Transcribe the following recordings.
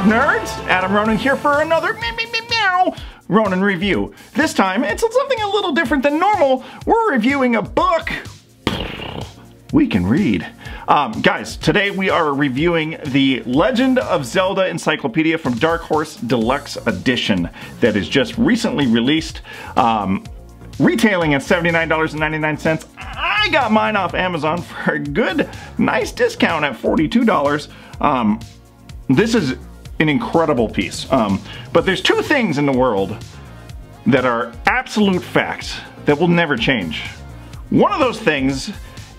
up, nerds? Adam Ronin here for another meow Ronin review. This time, it's something a little different than normal. We're reviewing a book we can read. Guys, today we are reviewing the Legend of Zelda Encyclopedia from Dark Horse Deluxe Edition that is just recently released, retailing at $79.99. I got mine off Amazon for a good, nice discount at $42. This is an incredible piece, but there's two things in the world that are absolute facts that will never change. One of those things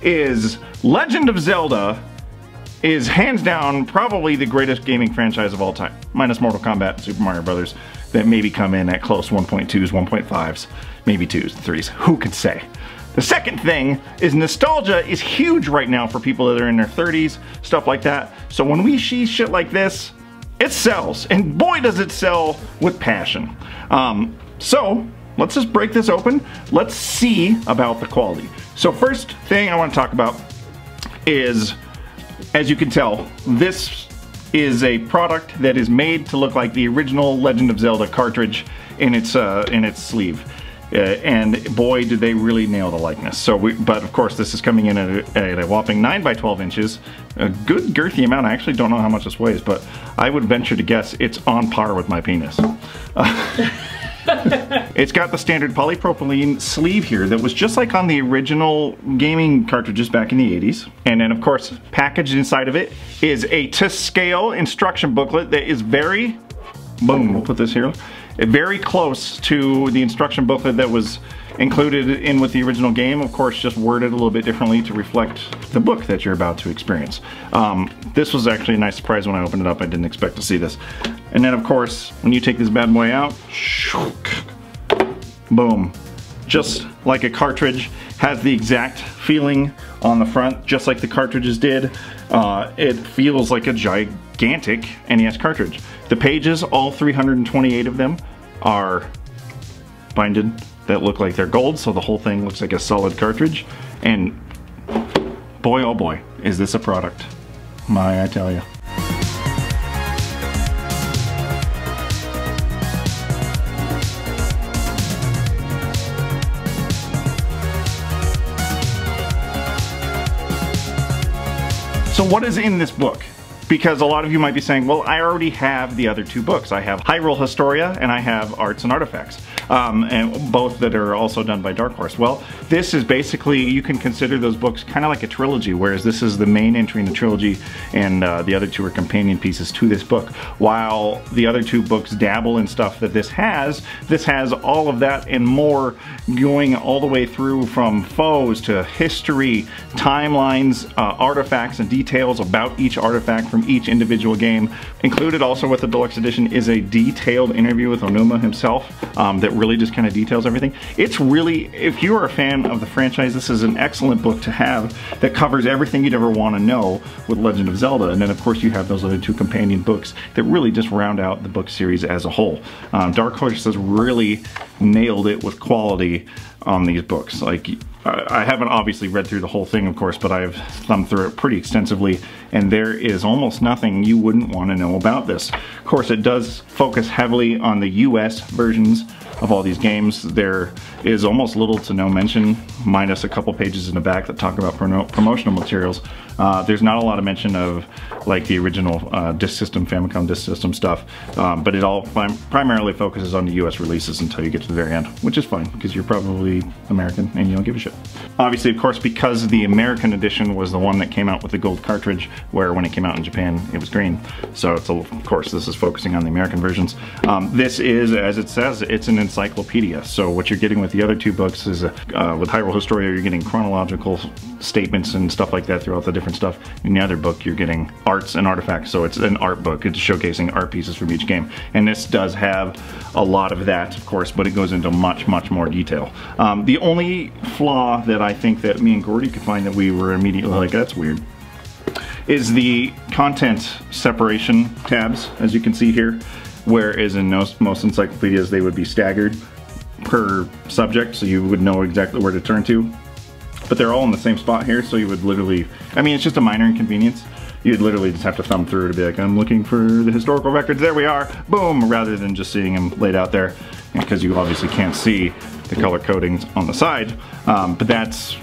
is Legend of Zelda is hands down probably the greatest gaming franchise of all time, minus Mortal Kombat and Super Mario Brothers that maybe come in at close 1.2s, 1.5s, maybe 2s, 3s, who could say. The second thing is nostalgia is huge right now for people that are in their 30s, stuff like that. So when we see shit like this, it sells, and boy does it sell with passion. So let's just break this open. Let's see about the quality. So first thing I want to talk about is, as you can tell, this is a product that is made to look like the original Legend of Zelda cartridge in its sleeve. And boy, did they really nail the likeness. But of course, this is coming in at a whopping 9 by 12 inches. A good girthy amount. I actually don't know how much this weighs, but I would venture to guess it's on par with my penis. It's got the standard polypropylene sleeve here that was just like on the original gaming cartridges back in the 80s. And then of course, packaged inside of it is a to scale instruction booklet that is very, boom, we'll put this here, very close to the instruction booklet that was included in with the original game, of course just worded a little bit differently to reflect the book that you're about to experience. This was actually a nice surprise when I opened it up. I didn't expect to see this. And then of course, when you take this bad boy out, boom, just like a cartridge, has the exact feeling on the front, just like the cartridges did. It feels like a gigantic NES cartridge. The pages, all 328 of them, are binded that look like they're gold, so the whole thing looks like a solid cartridge. And boy, oh boy, is this a product. My, I tell you. So what is in this book? Because a lot of you might be saying, well, I already have the other two books. I have Hyrule Historia and I have Arts and Artifacts, and both that are also done by Dark Horse. Well, this is basically, you can consider those books kind of like a trilogy, whereas this is the main entry in the trilogy and the other two are companion pieces to this book. While the other two books dabble in stuff that this has all of that and more, going all the way through from foes to history, timelines, artifacts and details about each artifact from each individual game. Included also with the Deluxe Edition is a detailed interview with Onuma himself that really just kind of details everything. It's really, if you are a fan of the franchise, this is an excellent book to have that covers everything you'd ever want to know with Legend of Zelda. And then of course you have those other two companion books that really just round out the book series as a whole. Dark Horse has really nailed it with quality on these books. Like, I haven't obviously read through the whole thing, of course, but I've thumbed through it pretty extensively, and there is almost nothing you wouldn't want to know about this. Of course, it does focus heavily on the US versions of all these games. There is almost little to no mention, minus a couple pages in the back that talk about promotional materials. There's not a lot of mention of like the original disc system, Famicom disc system stuff, but it all primarily focuses on the US releases until you get to the very end, which is fine because you're probably American and you don't give a shit. Obviously, of course, because the American edition was the one that came out with the gold cartridge, where when it came out in Japan it was green. So it's of course this is focusing on the American versions. This is, as it says, it's an encyclopedia. So what you're getting with the other two books is with Hyrule Historia, you're getting chronological statements and stuff like that throughout the different stuff. In the other book, you're getting arts and artifacts, so it's an art book. It's showcasing art pieces from each game. And this does have a lot of that, of course, but it goes into much, much more detail. The only flaw that I think that me and Gordy could find that we were immediately like, that's weird, is the content separation tabs, as you can see here, whereas in most encyclopedias they would be staggered per subject, so you would know exactly where to turn to. But they're all in the same spot here, so you would literally, I mean, it's just a minor inconvenience. You'd literally just have to thumb through to be like, I'm looking for the historical records, there we are, boom, rather than just seeing them laid out there, because you obviously can't see the color codings on the side. But that's,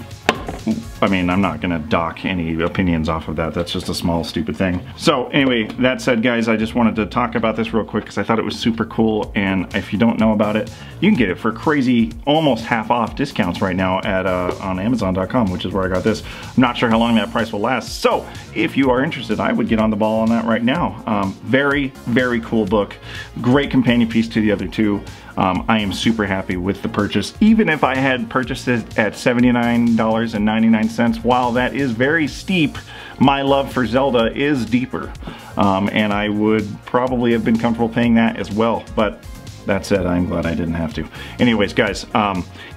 I mean, I'm not gonna dock any opinions off of that. That's just a small, stupid thing. So anyway, that said, guys, I just wanted to talk about this real quick because I thought it was super cool. And if you don't know about it, you can get it for crazy, almost half off discounts right now at on Amazon.com, which is where I got this. I'm not sure how long that price will last. So if you are interested, I would get on the ball on that right now. Very, very cool book. Great companion piece to the other two. I am super happy with the purchase. Even if I had purchased it at $79.99, while that is very steep, my love for Zelda is deeper. And I would probably have been comfortable paying that as well. But that said, I'm glad I didn't have to. Anyways, guys,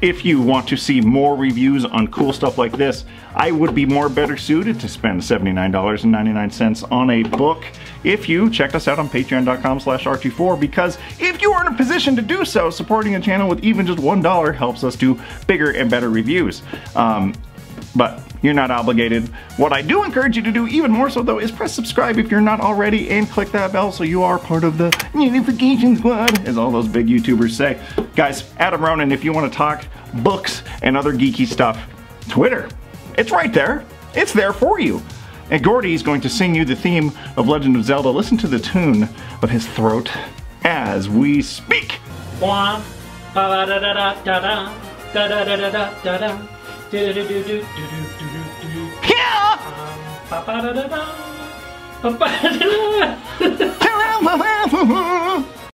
if you want to see more reviews on cool stuff like this, I would be better suited to spend $79.99 on a book if you check us out on patreon.com/R24, because if you are in a position to do so, supporting a channel with even just $1 helps us do bigger and better reviews. But you're not obligated. What I do encourage you to do even more so though is press subscribe if you're not already, and click that bell so you are part of the notification squad, as all those big YouTubers say. Guys, Adam Ronin, if you want to talk books and other geeky stuff, Twitter, it's right there. It's there for you. And Gordy's going to sing you the theme of Legend of Zelda. Listen to the tune of his throat as we speak. Yeah!